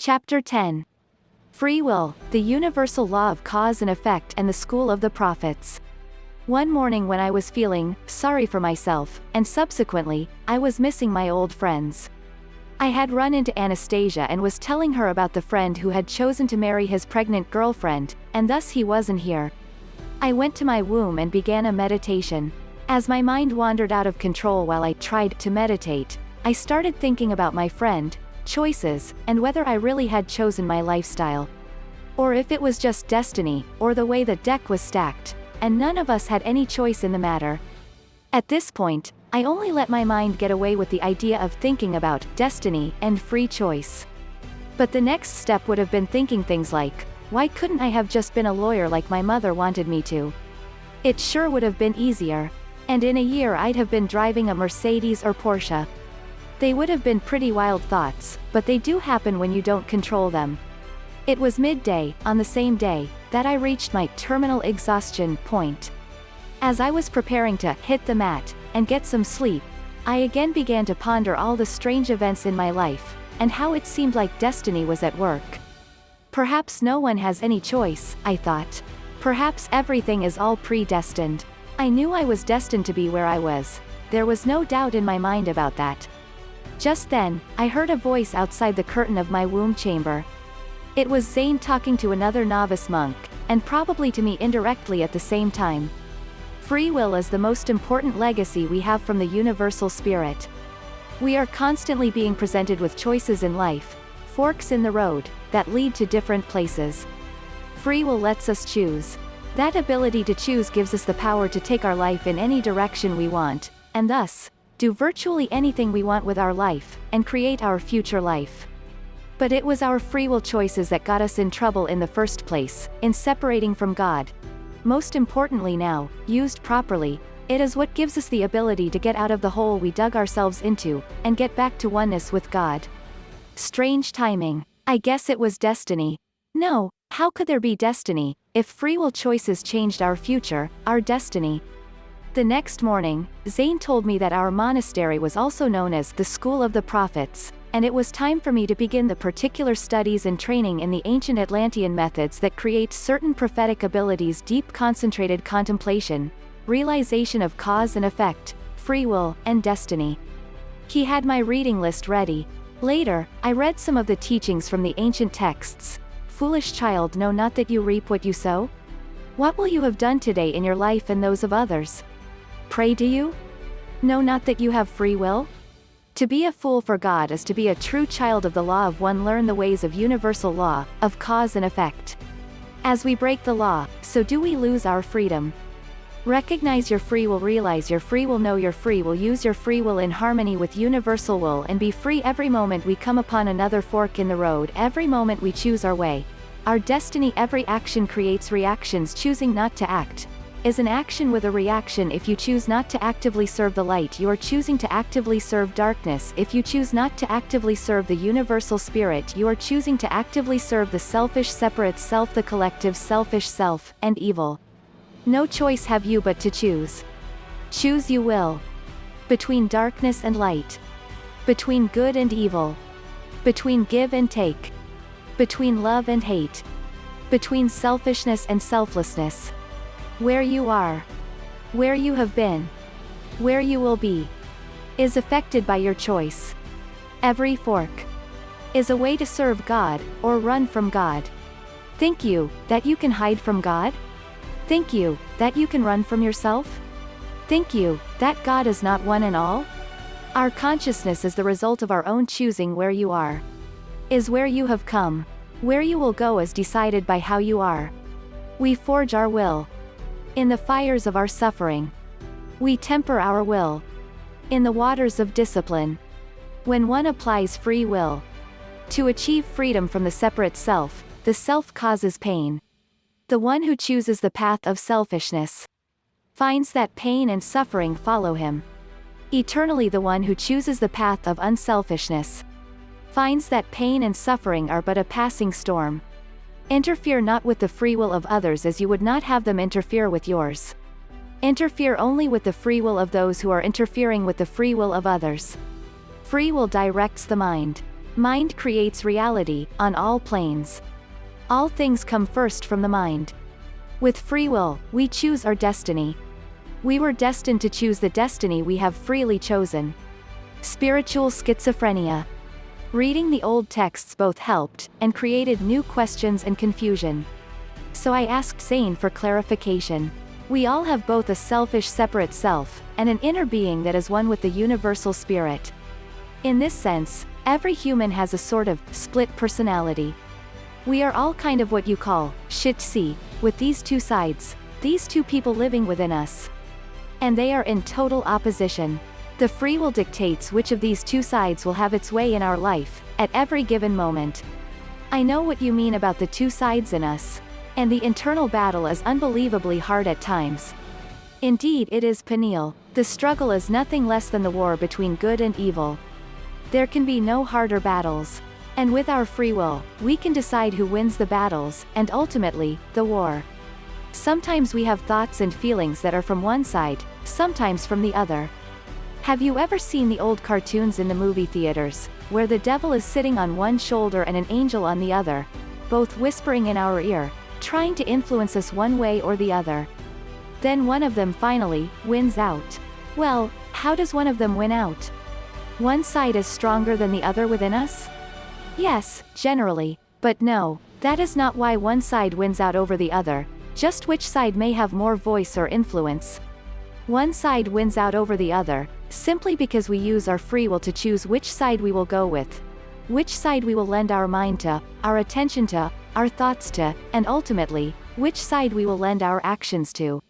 Chapter 10. Free Will, the Universal Law of Cause and Effect and the School of the Prophets. One morning when I was feeling sorry for myself, and subsequently, I was missing my old friends. I had run into Anastasia and was telling her about the friend who had chosen to marry his pregnant girlfriend, and thus he wasn't here. I went to my womb and began a meditation. As my mind wandered out of control while I tried to meditate, I started thinking about my friend, choices, and whether I really had chosen my lifestyle. Or if it was just destiny, or the way the deck was stacked, and none of us had any choice in the matter. At this point, I only let my mind get away with the idea of thinking about destiny and free choice. But the next step would have been thinking things like, why couldn't I have just been a lawyer like my mother wanted me to? It sure would have been easier. And in a year I'd have been driving a Mercedes or Porsche. They would have been pretty wild thoughts, but they do happen when you don't control them. It was midday, on the same day, that I reached my terminal exhaustion point. As I was preparing to hit the mat and get some sleep, I again began to ponder all the strange events in my life, and how it seemed like destiny was at work. Perhaps no one has any choice, I thought. Perhaps everything is all predestined. I knew I was destined to be where I was. There was no doubt in my mind about that. Just then, I heard a voice outside the curtain of my womb chamber. It was Zane talking to another novice monk, and probably to me indirectly at the same time. Free will is the most important legacy we have from the universal spirit. We are constantly being presented with choices in life, forks in the road, that lead to different places. Free will lets us choose. That ability to choose gives us the power to take our life in any direction we want, and thus, do virtually anything we want with our life, and create our future life. But it was our free will choices that got us in trouble in the first place, in separating from God. Most importantly now, used properly, it is what gives us the ability to get out of the hole we dug ourselves into, and get back to oneness with God. Strange timing. I guess it was destiny. No, how could there be destiny, if free will choices changed our future, our destiny? The next morning, Zane told me that our monastery was also known as the School of the Prophets, and it was time for me to begin the particular studies and training in the ancient Atlantean methods that create certain prophetic abilities: deep concentrated contemplation, realization of cause and effect, free will, and destiny. He had my reading list ready. Later, I read some of the teachings from the ancient texts. Foolish child, know not that you reap what you sow? What will you have done today in your life and those of others? Pray do you? Know not that you have free will? To be a fool for God is to be a true child of the law of one. Learn the ways of universal law, of cause and effect. As we break the law, so do we lose our freedom. Recognize your free will, realize your free will, know your free will, use your free will in harmony with universal will, and be free. Every moment we come upon another fork in the road, every moment we choose our way, our destiny. Every action creates reactions. Choosing not to act is an action with a reaction. If you choose not to actively serve the light, you are choosing to actively serve darkness. If you choose not to actively serve the universal spirit, you are choosing to actively serve the selfish separate self, the collective selfish self, and evil. No choice have you but to choose. Choose you will. Between darkness and light. Between good and evil. Between give and take. Between love and hate. Between selfishness and selflessness. Where you are, where you have been, where you will be, is affected by your choice. Every fork is a way to serve God, or run from God. Think you that you can hide from God? Think you that you can run from yourself? Think you that God is not one and all? Our consciousness is the result of our own choosing. Where you are is where you have come. Where you will go is decided by how you are. We forge our will in the fires of our suffering. We temper our will in the waters of discipline. When one applies free will to achieve freedom from the separate self, the self causes pain. The one who chooses the path of selfishness finds that pain and suffering follow him eternally. The one who chooses the path of unselfishness finds that pain and suffering are but a passing storm. Interfere not with the free will of others as you would not have them interfere with yours. Interfere only with the free will of those who are interfering with the free will of others. Free will directs the mind. Mind creates reality, on all planes. All things come first from the mind. With free will, we choose our destiny. We were destined to choose the destiny we have freely chosen. Spiritual schizophrenia. Reading the old texts both helped, and created new questions and confusion. So I asked Zane for clarification. We all have both a selfish separate self, and an inner being that is one with the universal spirit. In this sense, every human has a sort of split personality. We are all kind of what you call shit-see, with these two sides, these two people living within us. And they are in total opposition. The free will dictates which of these two sides will have its way in our life, at every given moment. I know what you mean about the two sides in us. And the internal battle is unbelievably hard at times. Indeed it is, Peniel. The struggle is nothing less than the war between good and evil. There can be no harder battles. And with our free will, we can decide who wins the battles, and ultimately, the war. Sometimes we have thoughts and feelings that are from one side, sometimes from the other. Have you ever seen the old cartoons in the movie theaters, where the devil is sitting on one shoulder and an angel on the other, both whispering in our ear, trying to influence us one way or the other? Then one of them finally wins out. Well, how does one of them win out? One side is stronger than the other within us? Yes, generally, but no, that is not why one side wins out over the other, just which side may have more voice or influence. One side wins out over the other, simply because we use our free will to choose which side we will go with, which side we will lend our mind to, our attention to, our thoughts to, and ultimately, which side we will lend our actions to.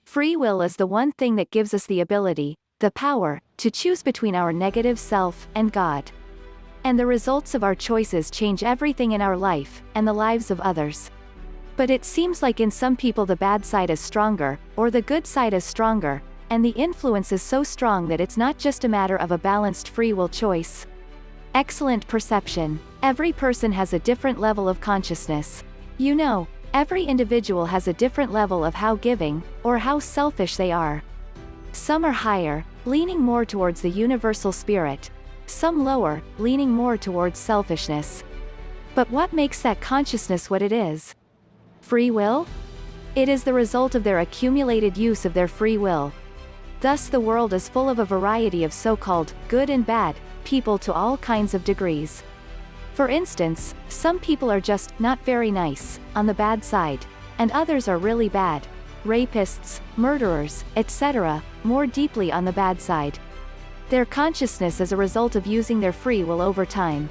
Free will is the one thing that gives us the ability, the power, to choose between our negative self and God. And the results of our choices change everything in our life, and the lives of others. But it seems like in some people the bad side is stronger, or the good side is stronger, and the influence is so strong that it's not just a matter of a balanced free will choice. Excellent perception. Every person has a different level of consciousness. You know, every individual has a different level of how giving, or how selfish they are. Some are higher, leaning more towards the universal spirit. Some lower, leaning more towards selfishness. But what makes that consciousness what it is? Free will? It is the result of their accumulated use of their free will. Thus the world is full of a variety of so-called good and bad people to all kinds of degrees. For instance, some people are just not very nice, on the bad side, and others are really bad, rapists, murderers, etc., more deeply on the bad side. Their consciousness is a result of using their free will over time.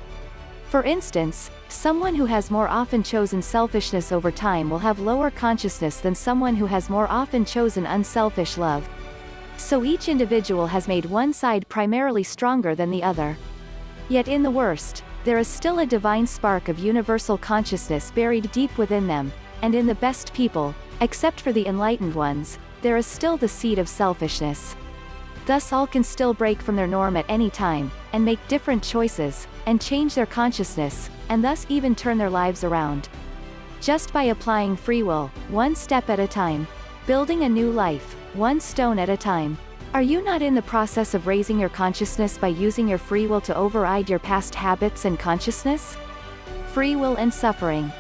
For instance, someone who has more often chosen selfishness over time will have lower consciousness than someone who has more often chosen unselfish love. So each individual has made one side primarily stronger than the other. Yet in the worst, there is still a divine spark of universal consciousness buried deep within them, and in the best people, except for the enlightened ones, there is still the seed of selfishness. Thus all can still break from their norm at any time, and make different choices, and change their consciousness, and thus even turn their lives around. Just by applying free will, one step at a time. Building a new life, one stone at a time. Are you not in the process of raising your consciousness by using your free will to override your past habits and consciousness? Free will and suffering.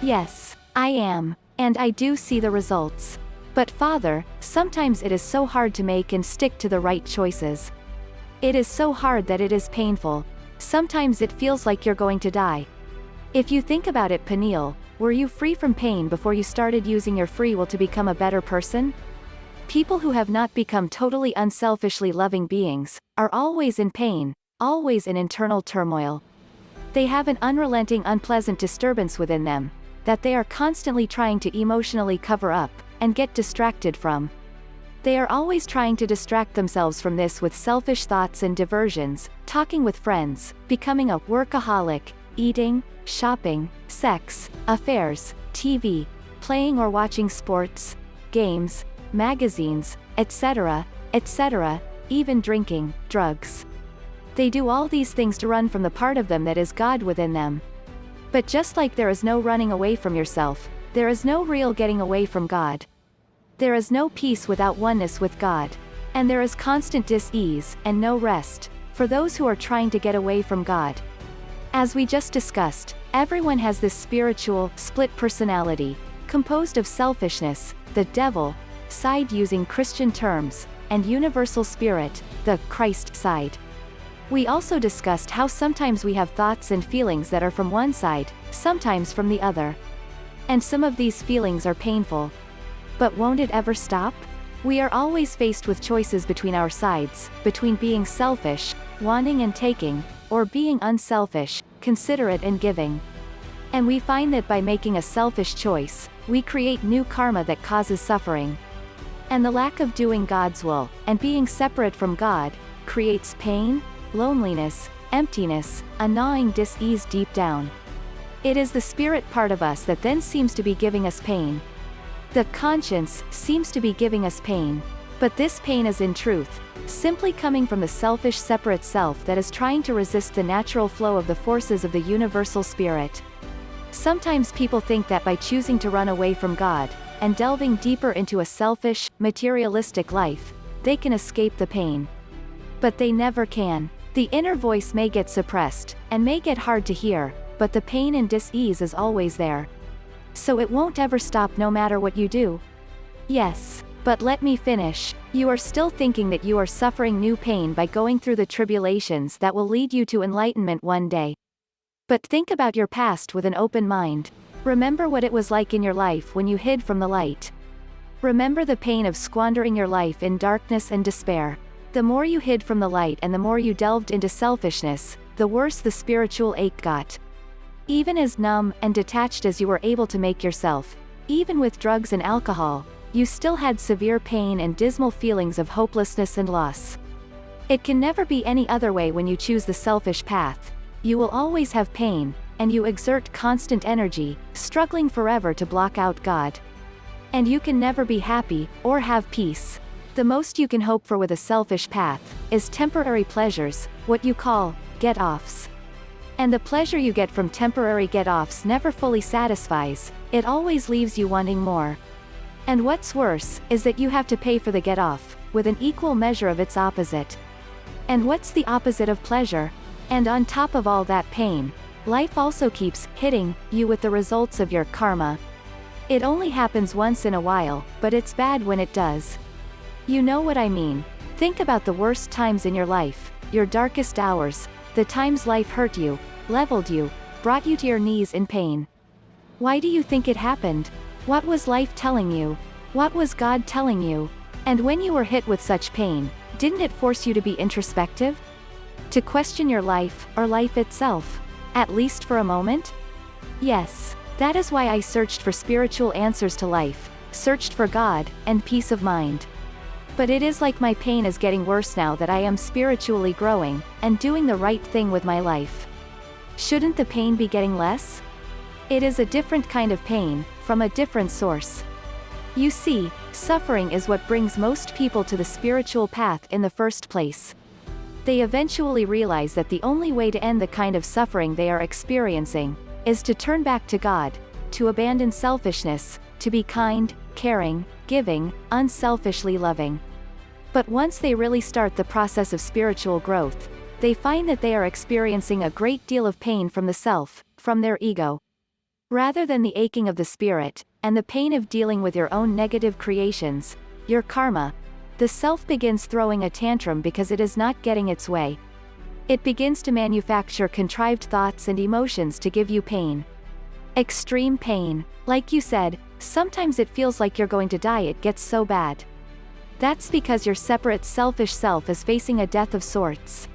Yes, I am, and I do see the results. But Father, sometimes it is so hard to make and stick to the right choices. It is so hard that it is painful. Sometimes it feels like you're going to die. If you think about it, Peniel, were you free from pain before you started using your free will to become a better person? People who have not become totally unselfishly loving beings, are always in pain, always in internal turmoil. They have an unrelenting unpleasant disturbance within them, that they are constantly trying to emotionally cover up, and get distracted from. They are always trying to distract themselves from this with selfish thoughts and diversions, talking with friends, becoming a workaholic, eating, shopping, sex, affairs, TV, playing or watching sports, games, magazines, etc., etc., even drinking, drugs. They do all these things to run from the part of them that is God within them. But just like there is no running away from yourself, there is no real getting away from God. There is no peace without oneness with God. And there is constant dis-ease, and no rest, for those who are trying to get away from God. As we just discussed, everyone has this spiritual, split personality, composed of selfishness, the devil, side using Christian terms, and universal spirit, the Christ side. We also discussed how sometimes we have thoughts and feelings that are from one side, sometimes from the other. And some of these feelings are painful. But won't it ever stop? We are always faced with choices between our sides, between being selfish, wanting and taking, or being unselfish, considerate and giving. And we find that by making a selfish choice, we create new karma that causes suffering. And the lack of doing God's will, and being separate from God, creates pain, loneliness, emptiness, a gnawing dis-ease deep down. It is the spirit part of us that then seems to be giving us pain. The conscience seems to be giving us pain. But this pain is in truth simply coming from the selfish separate self that is trying to resist the natural flow of the forces of the universal spirit. Sometimes people think that by choosing to run away from God, and delving deeper into a selfish, materialistic life, they can escape the pain. But they never can. The inner voice may get suppressed, and may get hard to hear, but the pain and dis-ease is always there. So it won't ever stop no matter what you do. Yes. But let me finish. You are still thinking that you are suffering new pain by going through the tribulations that will lead you to enlightenment one day. But think about your past with an open mind. Remember what it was like in your life when you hid from the light. Remember the pain of squandering your life in darkness and despair. The more you hid from the light and the more you delved into selfishness, the worse the spiritual ache got. Even as numb and detached as you were able to make yourself, even with drugs and alcohol, you still had severe pain and dismal feelings of hopelessness and loss. It can never be any other way when you choose the selfish path. You will always have pain, and you exert constant energy, struggling forever to block out God. And you can never be happy, or have peace. The most you can hope for with a selfish path, is temporary pleasures, what you call, get-offs. And the pleasure you get from temporary get-offs never fully satisfies, it always leaves you wanting more. And what's worse, is that you have to pay for the get-off, with an equal measure of its opposite. And what's the opposite of pleasure? And on top of all that pain, life also keeps hitting you with the results of your karma. It only happens once in a while, but it's bad when it does. You know what I mean. Think about the worst times in your life, your darkest hours, the times life hurt you, leveled you, brought you to your knees in pain. Why do you think it happened? What was life telling you? What was God telling you? And when you were hit with such pain, didn't it force you to be introspective? To question your life, or life itself? At least for a moment? Yes. That is why I searched for spiritual answers to life, searched for God, and peace of mind. But it is like my pain is getting worse now that I am spiritually growing, and doing the right thing with my life. Shouldn't the pain be getting less? It is a different kind of pain, from a different source. You see, suffering is what brings most people to the spiritual path in the first place. They eventually realize that the only way to end the kind of suffering they are experiencing, is to turn back to God, to abandon selfishness, to be kind, caring, giving, unselfishly loving. But once they really start the process of spiritual growth, they find that they are experiencing a great deal of pain from the self, from their ego. Rather than the aching of the spirit, and the pain of dealing with your own negative creations, your karma, the self begins throwing a tantrum because it is not getting its way. It begins to manufacture contrived thoughts and emotions to give you pain. Extreme pain. Like you said, sometimes it feels like you're going to die, it gets so bad. That's because your separate selfish self is facing a death of sorts.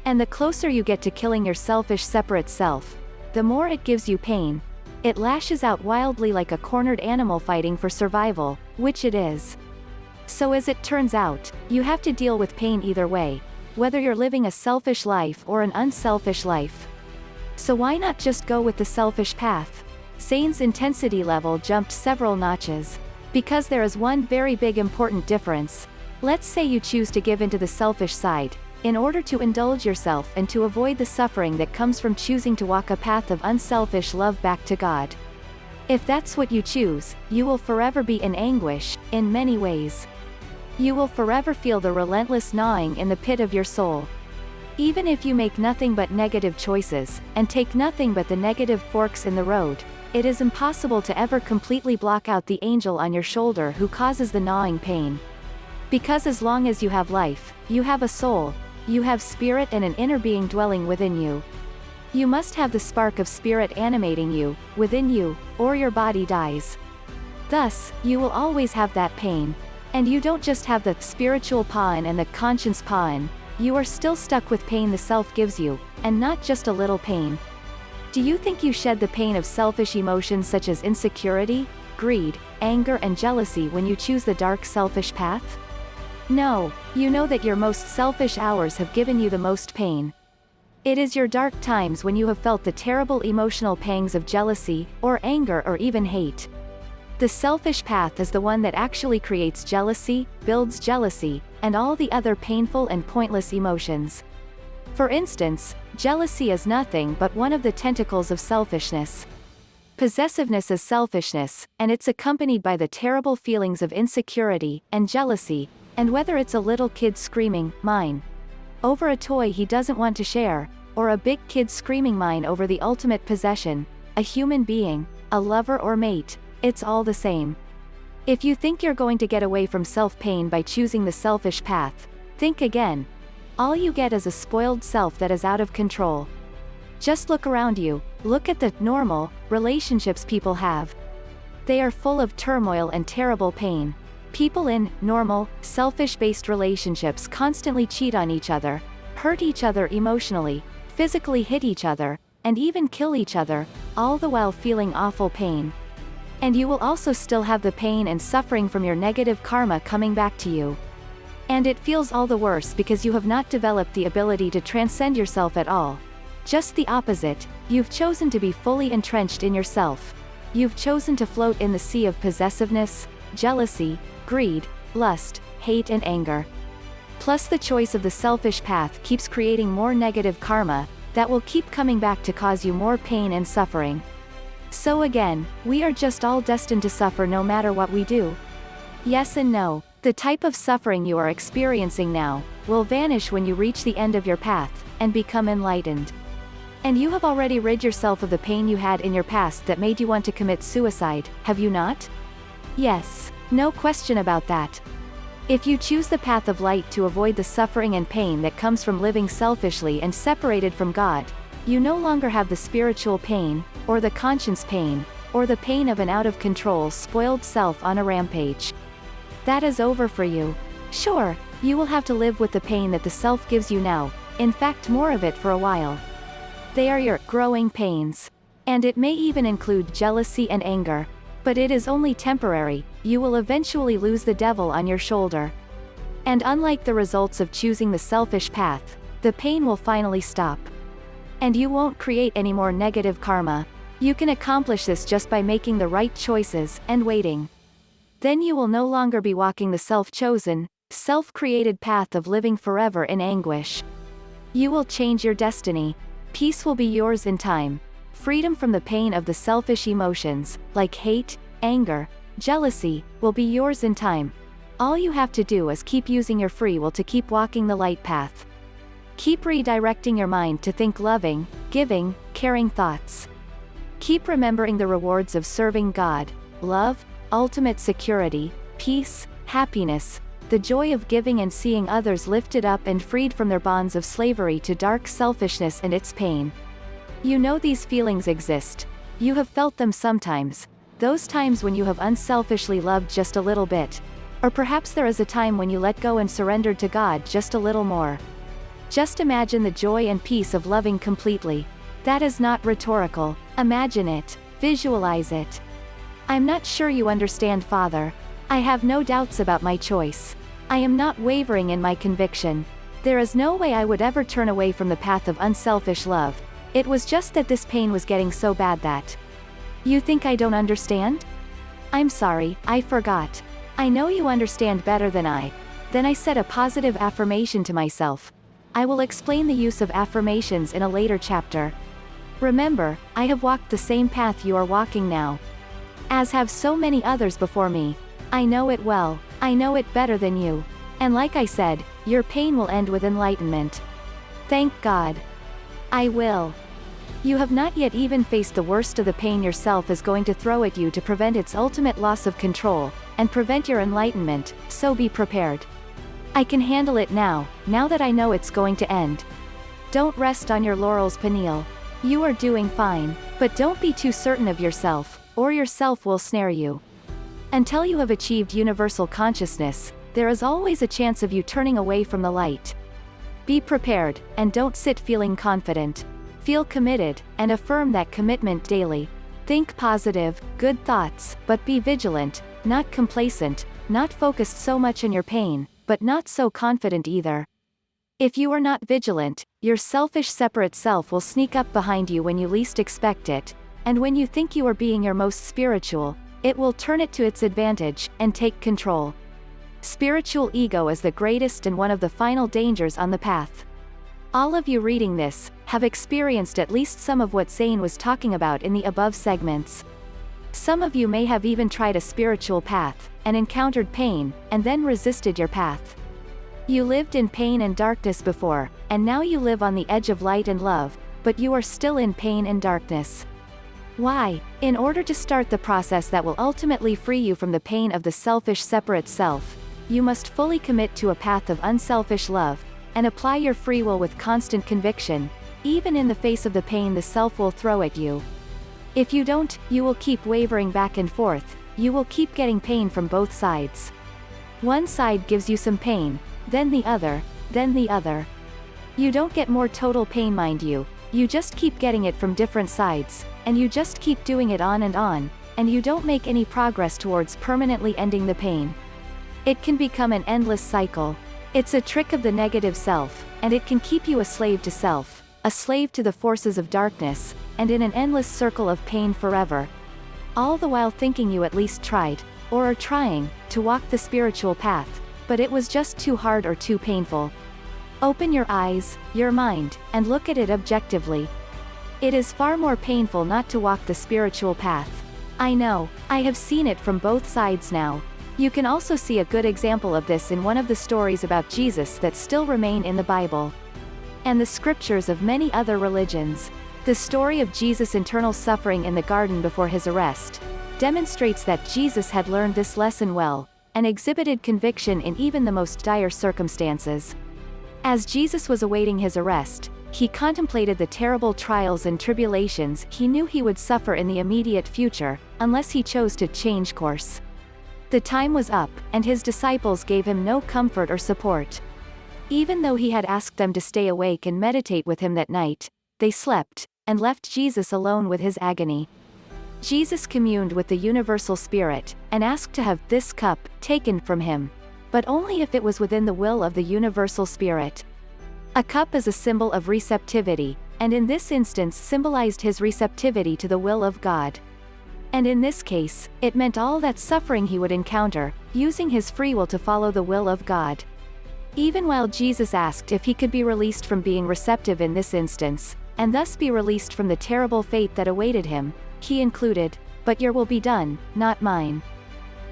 And the closer you get to killing your selfish separate self, the more it gives you pain. It lashes out wildly like a cornered animal fighting for survival, which it is. So as it turns out, you have to deal with pain either way, whether you're living a selfish life or an unselfish life. So why not just go with the selfish path? Zane's intensity level jumped several notches. Because there is one very big important difference. Let's say you choose to give into the selfish side, in order to indulge yourself and to avoid the suffering that comes from choosing to walk a path of unselfish love back to God. If that's what you choose, you will forever be in anguish, in many ways. You will forever feel the relentless gnawing in the pit of your soul. Even if you make nothing but negative choices, and take nothing but the negative forks in the road, it is impossible to ever completely block out the angel on your shoulder who causes the gnawing pain. Because as long as you have life, you have a soul, you have spirit and an inner being dwelling within you. You must have the spark of spirit animating you, within you, or your body dies. Thus, you will always have that pain. And you don't just have the spiritual pain and the conscience pain, you are still stuck with pain the self gives you, and not just a little pain. Do you think you shed the pain of selfish emotions such as insecurity, greed, anger and jealousy when you choose the dark selfish path? No, you know that your most selfish hours have given you the most pain. It is your dark times when you have felt the terrible emotional pangs of jealousy, or anger or even hate. The selfish path is the one that actually creates jealousy, builds jealousy, and all the other painful and pointless emotions. For instance, jealousy is nothing but one of the tentacles of selfishness. Possessiveness is selfishness, and it's accompanied by the terrible feelings of insecurity, and jealousy, and whether it's a little kid screaming, "Mine," over a toy he doesn't want to share, or a big kid screaming mine over the ultimate possession, a human being, a lover or mate, it's all the same. If you think you're going to get away from self-pain by choosing the selfish path, think again. All you get is a spoiled self that is out of control. Just look around you, look at the normal relationships people have. They are full of turmoil and terrible pain. People in normal, selfish-based relationships constantly cheat on each other, hurt each other emotionally, physically hit each other, and even kill each other, all the while feeling awful pain. And you will also still have the pain and suffering from your negative karma coming back to you. And it feels all the worse because you have not developed the ability to transcend yourself at all. Just the opposite, you've chosen to be fully entrenched in yourself. You've chosen to float in the sea of possessiveness, jealousy, greed, lust, hate and anger. Plus the choice of the selfish path keeps creating more negative karma, that will keep coming back to cause you more pain and suffering. So again, we are just all destined to suffer no matter what we do. Yes and no. The type of suffering you are experiencing now, will vanish when you reach the end of your path, and become enlightened. And you have already rid yourself of the pain you had in your past that made you want to commit suicide, have you not? Yes, no question about that. If you choose the path of light to avoid the suffering and pain that comes from living selfishly and separated from God, you no longer have the spiritual pain, or the conscience pain, or the pain of an out-of-control spoiled self on a rampage. That is over for you. Sure, you will have to live with the pain that the self gives you now, in fact more of it for a while. They are your growing pains. And it may even include jealousy and anger. But it is only temporary, you will eventually lose the devil on your shoulder. And unlike the results of choosing the selfish path, the pain will finally stop. And you won't create any more negative karma. You can accomplish this just by making the right choices, and waiting. Then you will no longer be walking the self-chosen, self-created path of living forever in anguish. You will change your destiny. Peace will be yours in time. Freedom from the pain of the selfish emotions, like hate, anger, jealousy, will be yours in time. All you have to do is keep using your free will to keep walking the light path. Keep redirecting your mind to think loving, giving, caring thoughts. Keep remembering the rewards of serving God, love, ultimate security, peace, happiness, the joy of giving and seeing others lifted up and freed from their bonds of slavery to dark selfishness and its pain. You know these feelings exist. You have felt them sometimes. Those times when you have unselfishly loved just a little bit. Or perhaps there is a time when you let go and surrendered to God just a little more. Just imagine the joy and peace of loving completely. That is not rhetorical. Imagine it. Visualize it. I'm not sure you understand, Father. I have no doubts about my choice. I am not wavering in my conviction. There is no way I would ever turn away from the path of unselfish love. It was just that this pain was getting so bad that... You think I don't understand? I'm sorry, I forgot. I know you understand better than I. Then I said a positive affirmation to myself. I will explain the use of affirmations in a later chapter. Remember, I have walked the same path you are walking now. As have so many others before me. I know it well. I know it better than you. And like I said, your pain will end with enlightenment. Thank God. I will. You have not yet even faced the worst of the pain yourself is going to throw at you to prevent its ultimate loss of control, and prevent your enlightenment, so be prepared. I can handle it now that I know it's going to end. Don't rest on your laurels, Peniel. You are doing fine, but don't be too certain of yourself, or yourself will snare you. Until you have achieved universal consciousness, there is always a chance of you turning away from the light. Be prepared, and don't sit feeling confident. Feel committed, and affirm that commitment daily. Think positive, good thoughts, but be vigilant, not complacent, not focused so much on your pain, but not so confident either. If you are not vigilant, your selfish separate self will sneak up behind you when you least expect it, and when you think you are being your most spiritual, it will turn it to its advantage, and take control. Spiritual ego is the greatest and one of the final dangers on the path. All of you reading this, have experienced at least some of what Zane was talking about in the above segments. Some of you may have even tried a spiritual path, and encountered pain, and then resisted your path. You lived in pain and darkness before, and now you live on the edge of light and love, but you are still in pain and darkness. Why? In order to start the process that will ultimately free you from the pain of the selfish separate self, you must fully commit to a path of unselfish love, and apply your free will with constant conviction, even in the face of the pain the self will throw at you. If you don't, you will keep wavering back and forth, you will keep getting pain from both sides. One side gives you some pain, then the other, then the other. You don't get more total pain, mind you just keep getting it from different sides, and you just keep doing it on, and you don't make any progress towards permanently ending the pain. It can become an endless cycle. It's a trick of the negative self, and it can keep you a slave to self, a slave to the forces of darkness, and in an endless circle of pain forever. All the while thinking you at least tried, or are trying, to walk the spiritual path, but it was just too hard or too painful. Open your eyes, your mind, and look at it objectively. It is far more painful not to walk the spiritual path. I know, I have seen it from both sides now. You can also see a good example of this in one of the stories about Jesus that still remain in the Bible, and the scriptures of many other religions. The story of Jesus' internal suffering in the garden before his arrest demonstrates that Jesus had learned this lesson well, and exhibited conviction in even the most dire circumstances. As Jesus was awaiting his arrest, he contemplated the terrible trials and tribulations he knew he would suffer in the immediate future, unless he chose to change course. The time was up, and his disciples gave him no comfort or support. Even though he had asked them to stay awake and meditate with him that night, they slept, and left Jesus alone with his agony. Jesus communed with the universal spirit, and asked to have this cup taken from him, but only if it was within the will of the universal spirit. A cup is a symbol of receptivity, and in this instance symbolized his receptivity to the will of God. And in this case, it meant all that suffering he would encounter, using his free will to follow the will of God. Even while Jesus asked if he could be released from being receptive in this instance, and thus be released from the terrible fate that awaited him, he included, "But your will be done, not mine."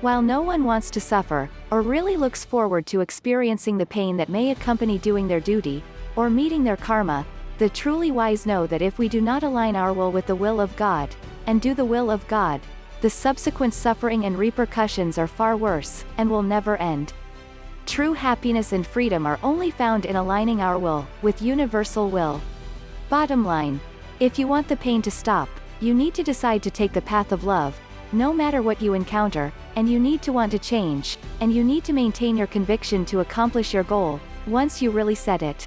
While no one wants to suffer, or really looks forward to experiencing the pain that may accompany doing their duty, or meeting their karma, the truly wise know that if we do not align our will with the will of God, and do the will of God, the subsequent suffering and repercussions are far worse, and will never end. True happiness and freedom are only found in aligning our will with universal will. Bottom line, if you want the pain to stop, you need to decide to take the path of love, no matter what you encounter, and you need to want to change, and you need to maintain your conviction to accomplish your goal, once you really set it.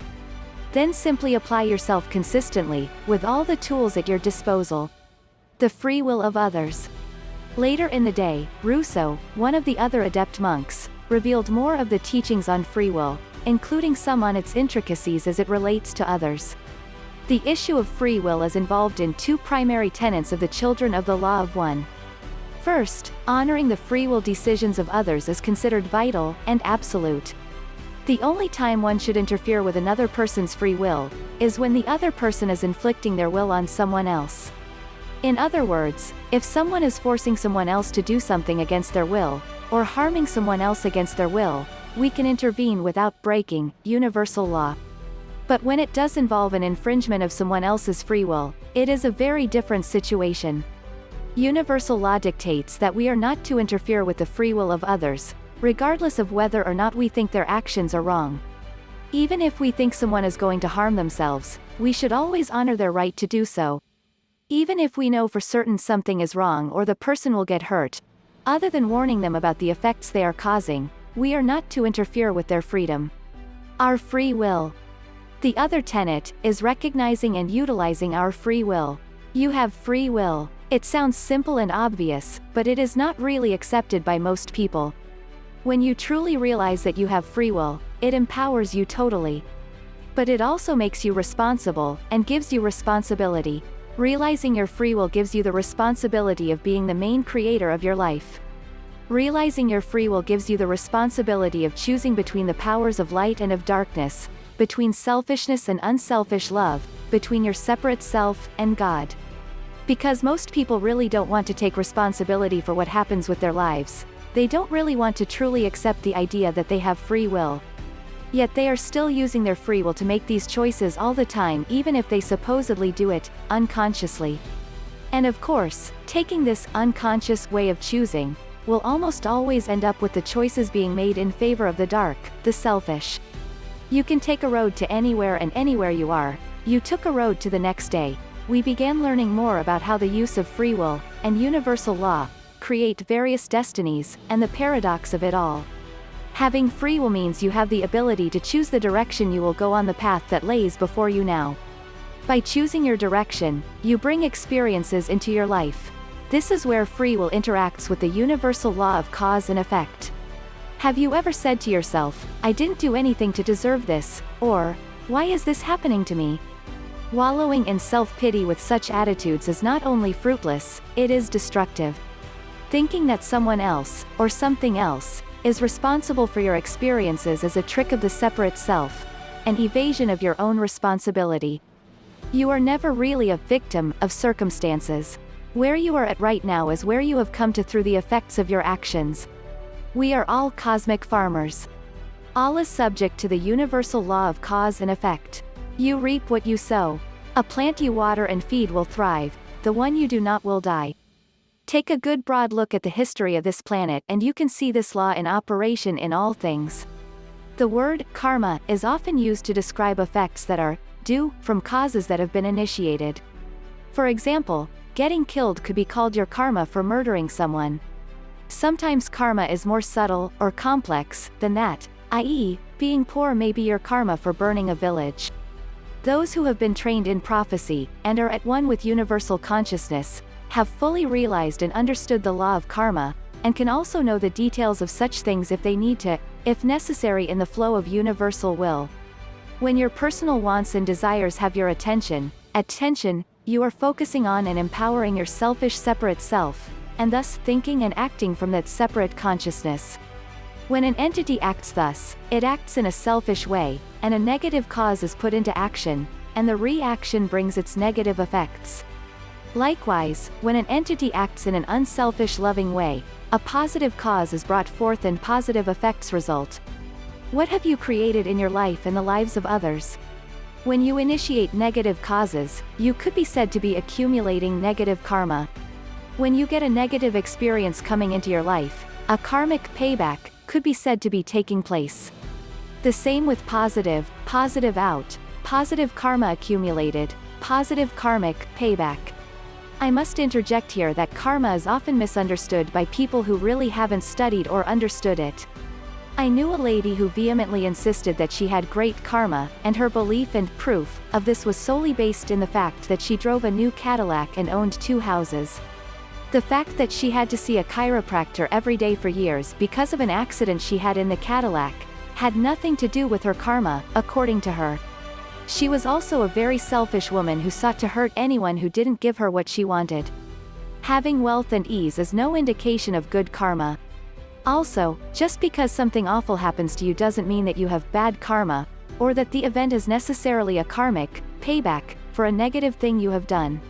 Then simply apply yourself consistently, with all the tools at your disposal. The free will of others. Later in the day, Rousseau, one of the other adept monks, revealed more of the teachings on free will, including some on its intricacies as it relates to others. The issue of free will is involved in two primary tenets of the children of the law of one. First, honoring the free will decisions of others is considered vital and absolute. The only time one should interfere with another person's free will is when the other person is inflicting their will on someone else. In other words, if someone is forcing someone else to do something against their will, or harming someone else against their will, we can intervene without breaking universal law. But when it does involve an infringement of someone else's free will, it is a very different situation. Universal law dictates that we are not to interfere with the free will of others, regardless of whether or not we think their actions are wrong. Even if we think someone is going to harm themselves, we should always honor their right to do so. Even if we know for certain something is wrong or the person will get hurt, other than warning them about the effects they are causing, we are not to interfere with their freedom. Our free will. The other tenet is recognizing and utilizing our free will. You have free will. It sounds simple and obvious, but it is not really accepted by most people. When you truly realize that you have free will, it empowers you totally. But it also makes you responsible, and gives you responsibility. Realizing your free will gives you the responsibility of being the main creator of your life. Realizing your free will gives you the responsibility of choosing between the powers of light and of darkness, between selfishness and unselfish love, between your separate self and God. Because most people really don't want to take responsibility for what happens with their lives, they don't really want to truly accept the idea that they have free will. Yet they are still using their free will to make these choices all the time, even if they supposedly do it unconsciously. And of course, taking this unconscious way of choosing will almost always end up with the choices being made in favor of the dark, the selfish. You can take a road to anywhere, and anywhere you are, you took a road to the next day. We began learning more about how the use of free will and universal law create various destinies, and the paradox of it all. Having free will means you have the ability to choose the direction you will go on the path that lays before you now. By choosing your direction, you bring experiences into your life. This is where free will interacts with the universal law of cause and effect. Have you ever said to yourself, "I didn't do anything to deserve this," or, "Why is this happening to me?" Wallowing in self-pity with such attitudes is not only fruitless, it is destructive. Thinking that someone else, or something else, is responsible for your experiences is a trick of the separate self, an evasion of your own responsibility. You are never really a victim of circumstances. Where you are at right now is where you have come to through the effects of your actions. We are all cosmic farmers. All is subject to the universal law of cause and effect. You reap what you sow. A plant you water and feed will thrive, the one you do not will die. Take a good broad look at the history of this planet and you can see this law in operation in all things. The word karma is often used to describe effects that are due from causes that have been initiated. For example, getting killed could be called your karma for murdering someone. Sometimes karma is more subtle or complex than that, i.e., being poor may be your karma for burning a village. Those who have been trained in prophecy, and are at one with universal consciousness, have fully realized and understood the law of karma, and can also know the details of such things if they need to, if necessary in the flow of universal will. When your personal wants and desires have your attention, you are focusing on and empowering your selfish separate self, and thus thinking and acting from that separate consciousness. When an entity acts thus, it acts in a selfish way, and a negative cause is put into action, and the reaction brings its negative effects. Likewise, when an entity acts in an unselfish loving way, a positive cause is brought forth and positive effects result. What have you created in your life and the lives of others? When you initiate negative causes, you could be said to be accumulating negative karma. When you get a negative experience coming into your life, a karmic payback could be said to be taking place. The same with positive out, positive karma accumulated, positive karmic payback. I must interject here that karma is often misunderstood by people who really haven't studied or understood it. I knew a lady who vehemently insisted that she had great karma, and her belief and proof of this was solely based in the fact that she drove a new Cadillac and owned 2 houses. The fact that she had to see a chiropractor every day for years because of an accident she had in the Cadillac had nothing to do with her karma, according to her. She was also a very selfish woman who sought to hurt anyone who didn't give her what she wanted. Having wealth and ease is no indication of good karma. Also, just because something awful happens to you doesn't mean that you have bad karma, or that the event is necessarily a karmic payback for a negative thing you have done.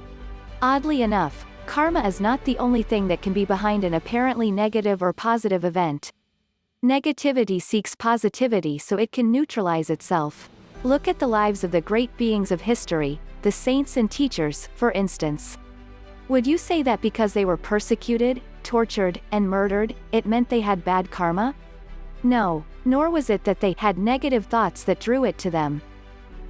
Oddly enough, karma is not the only thing that can be behind an apparently negative or positive event. Negativity seeks positivity so it can neutralize itself. Look at the lives of the great beings of history, the saints and teachers, for instance. Would you say that because they were persecuted, tortured, and murdered, it meant they had bad karma? No, nor was it that they had negative thoughts that drew it to them.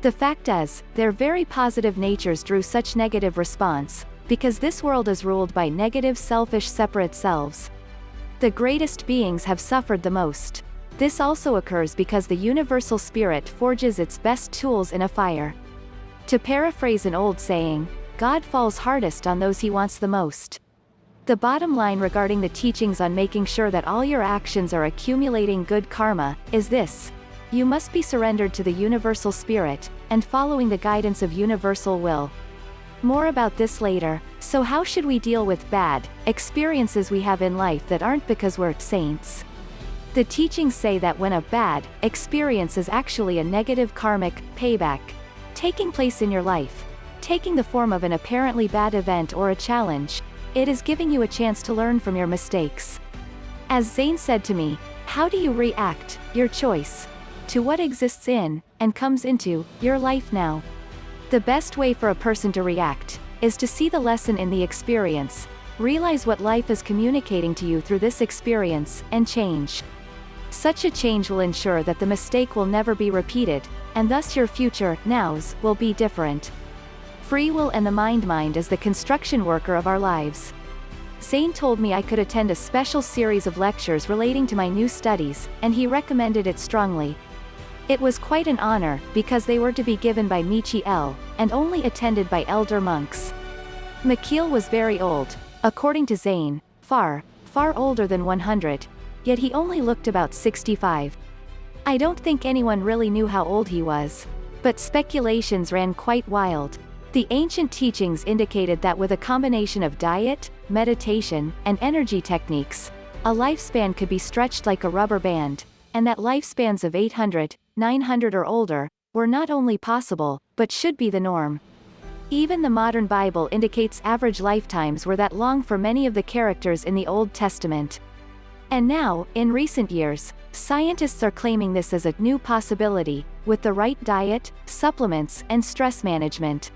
The fact is, their very positive natures drew such negative response, because this world is ruled by negative selfish separate selves. The greatest beings have suffered the most. This also occurs because the universal spirit forges its best tools in a fire. To paraphrase an old saying, God falls hardest on those he wants the most. The bottom line regarding the teachings on making sure that all your actions are accumulating good karma, is this. You must be surrendered to the universal spirit, and following the guidance of universal will. More about this later. So how should we deal with bad experiences we have in life that aren't because we're saints? The teachings say that when a bad experience is actually a negative karmic payback taking place in your life, taking the form of an apparently bad event or a challenge, it is giving you a chance to learn from your mistakes. As Zane said to me, how do you react, your choice, to what exists in, and comes into, your life now? The best way for a person to react, is to see the lesson in the experience, realize what life is communicating to you through this experience, and change. Such a change will ensure that the mistake will never be repeated, and thus your future, nows, will be different. Free will and the mind is the construction worker of our lives. Zane told me I could attend a special series of lectures relating to my new studies, and he recommended it strongly. It was quite an honor, because they were to be given by Michiel, and only attended by elder monks. Michiel was very old, according to Zane, far older than 100, yet he only looked about 65. I don't think anyone really knew how old he was, but speculations ran quite wild. The ancient teachings indicated that with a combination of diet, meditation, and energy techniques, a lifespan could be stretched like a rubber band, and that lifespans of 800, 900 or older, were not only possible, but should be the norm. Even the modern Bible indicates average lifetimes were that long for many of the characters in the Old Testament. And now, in recent years, scientists are claiming this as a new possibility, with the right diet, supplements, and stress management.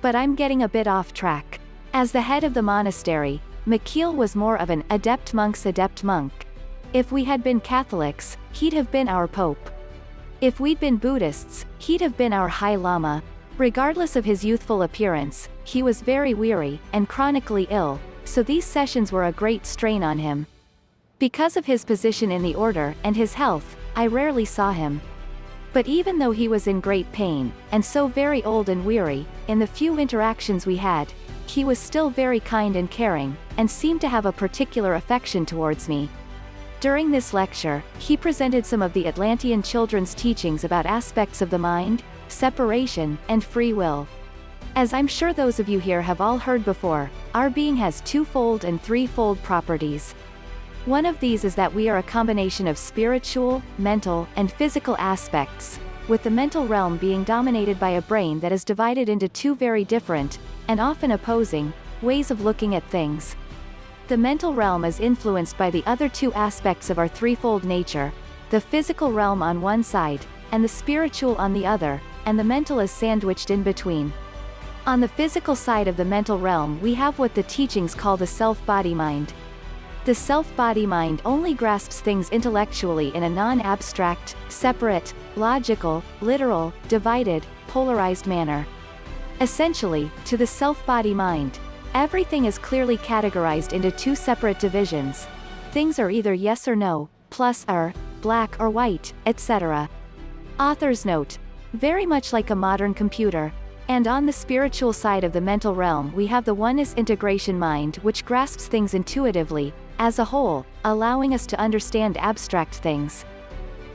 But I'm getting a bit off track. As the head of the monastery, Michiel was more of an adept monk. If we had been Catholics, he'd have been our pope. If we'd been Buddhists, he'd have been our High Lama. Regardless of his youthful appearance, he was very weary, and chronically ill, so these sessions were a great strain on him. Because of his position in the order, and his health, I rarely saw him. But even though he was in great pain, and so very old and weary, in the few interactions we had, he was still very kind and caring, and seemed to have a particular affection towards me. During this lecture, he presented some of the Atlantean children's teachings about aspects of the mind, separation, and free will. As I'm sure those of you here have all heard before, our being has twofold and threefold properties. One of these is that we are a combination of spiritual, mental, and physical aspects, with the mental realm being dominated by a brain that is divided into two very different, and often opposing, ways of looking at things. The mental realm is influenced by the other two aspects of our threefold nature, the physical realm on one side, and the spiritual on the other, and the mental is sandwiched in between. On the physical side of the mental realm we have what the teachings call the self-body mind. The self-body mind only grasps things intellectually in a non-abstract, separate, logical, literal, divided, polarized manner. Essentially, to the self-body mind, everything is clearly categorized into two separate divisions. Things are either yes or no, plus or, black or white, etc. Author's note. Very much like a modern computer. And on the spiritual side of the mental realm we have the oneness integration mind which grasps things intuitively, as a whole, allowing us to understand abstract things.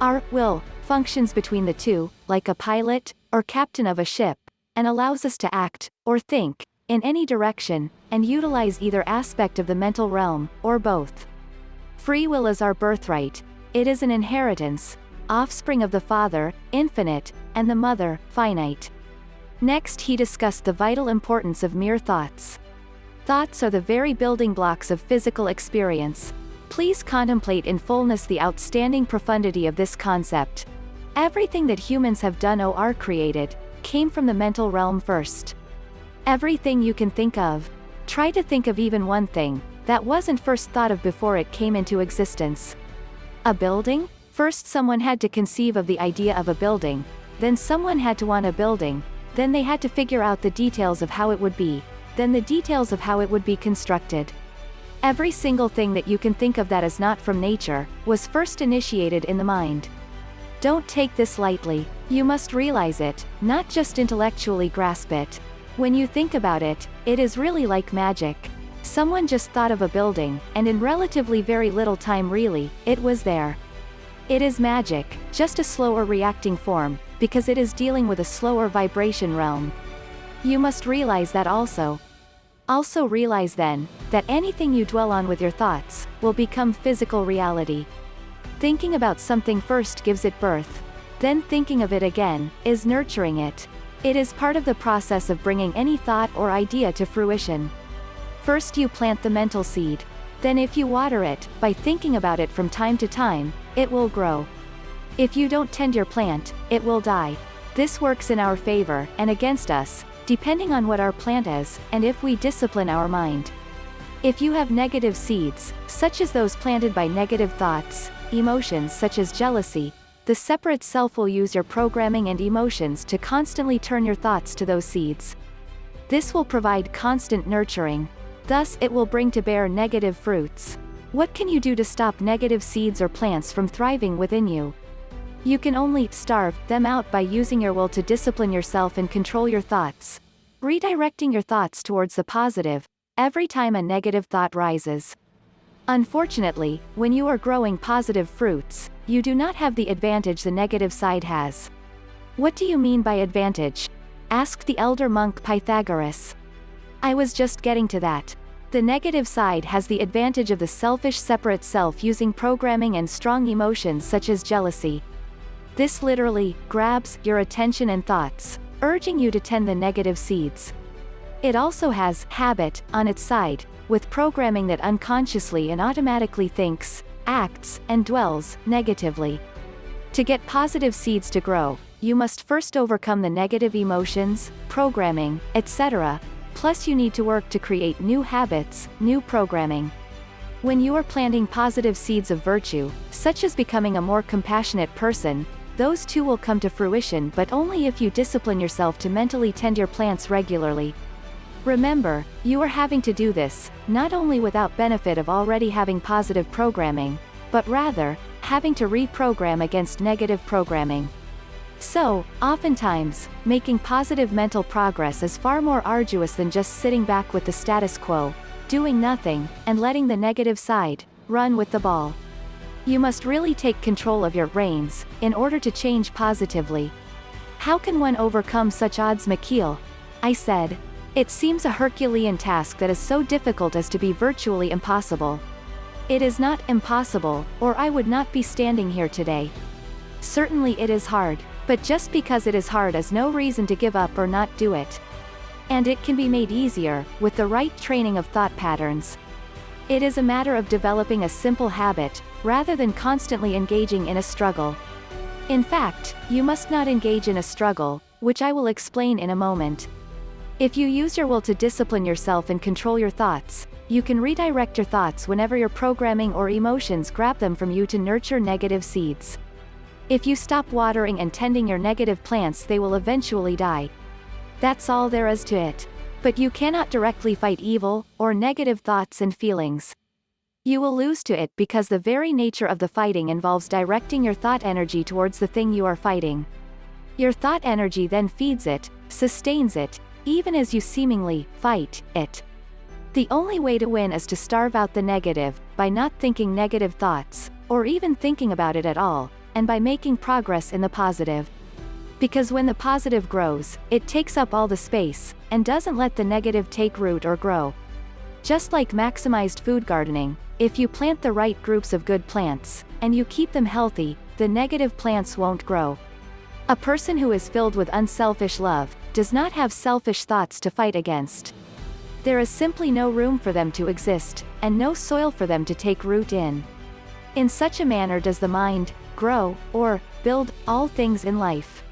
Our will functions between the two, like a pilot, or captain of a ship, and allows us to act, or think, in any direction, and utilize either aspect of the mental realm, or both. Free will is our birthright. It is an inheritance, offspring of the Father, infinite, and the Mother, finite. Next he discussed the vital importance of mere thoughts. Thoughts are the very building blocks of physical experience. Please contemplate in fullness the outstanding profundity of this concept. Everything that humans have done or created, came from the mental realm first. Everything you can think of. Try to think of even one thing that wasn't first thought of before it came into existence. A building? First someone had to conceive of the idea of a building, then someone had to want a building, then they had to figure out the details of how it would be, then the details of how it would be constructed. Every single thing that you can think of that is not from nature, was first initiated in the mind. Don't take this lightly. You must realize it, not just intellectually grasp it. When you think about it, it is really like magic. Someone just thought of a building, and in relatively very little time really, it was there. It is magic, just a slower reacting form, because it is dealing with a slower vibration realm. You must realize that also. Also realize then, that anything you dwell on with your thoughts, will become physical reality. Thinking about something first gives it birth. Then thinking of it again, is nurturing it. It is part of the process of bringing any thought or idea to fruition. First you plant the mental seed. Then if you water it, by thinking about it from time to time, it will grow. If you don't tend your plant, it will die. This works in our favor, and against us, depending on what our plant is, and if we discipline our mind. If you have negative seeds, such as those planted by negative thoughts, emotions such as jealousy, the separate self will use your programming and emotions to constantly turn your thoughts to those seeds. This will provide constant nurturing. Thus it will bring to bear negative fruits. What can you do to stop negative seeds or plants from thriving within you? You can only starve them out by using your will to discipline yourself and control your thoughts. Redirecting your thoughts towards the positive, every time a negative thought rises. Unfortunately, when you are growing positive fruits, you do not have the advantage the negative side has. What do you mean by advantage? Asked the elder monk Pythagoras. I was just getting to that. The negative side has the advantage of the selfish separate self using programming and strong emotions such as jealousy. This literally grabs your attention and thoughts, urging you to tend the negative seeds. It also has habit on its side, with programming that unconsciously and automatically thinks, acts, and dwells negatively. To get positive seeds to grow, you must first overcome the negative emotions, programming, etc. Plus you need to work to create new habits, new programming. When you are planting positive seeds of virtue, such as becoming a more compassionate person, those too will come to fruition, but only if you discipline yourself to mentally tend your plants regularly. Remember, you are having to do this, not only without benefit of already having positive programming, but rather, having to reprogram against negative programming. So, oftentimes, making positive mental progress is far more arduous than just sitting back with the status quo, doing nothing, and letting the negative side run with the ball. You must really take control of your reins, in order to change positively. How can one overcome such odds, Mikhail? I said. It seems a Herculean task that is so difficult as to be virtually impossible. It is not impossible, or I would not be standing here today. Certainly it is hard, but just because it is hard is no reason to give up or not do it. And it can be made easier, with the right training of thought patterns. It is a matter of developing a simple habit, rather than constantly engaging in a struggle. In fact, you must not engage in a struggle, which I will explain in a moment. If you use your will to discipline yourself and control your thoughts, you can redirect your thoughts whenever your programming or emotions grab them from you to nurture negative seeds. If you stop watering and tending your negative plants, they will eventually die. That's all there is to it. But you cannot directly fight evil, or negative thoughts and feelings. You will lose to it because the very nature of the fighting involves directing your thought energy towards the thing you are fighting. Your thought energy then feeds it, sustains it, even as you seemingly fight it. The only way to win is to starve out the negative, by not thinking negative thoughts, or even thinking about it at all, and by making progress in the positive. Because when the positive grows, it takes up all the space, and doesn't let the negative take root or grow. Just like maximized food gardening, if you plant the right groups of good plants, and you keep them healthy, the negative plants won't grow. A person who is filled with unselfish love, does not have selfish thoughts to fight against. There is simply no room for them to exist, and no soil for them to take root in. In such a manner does the mind grow, or build all things in life.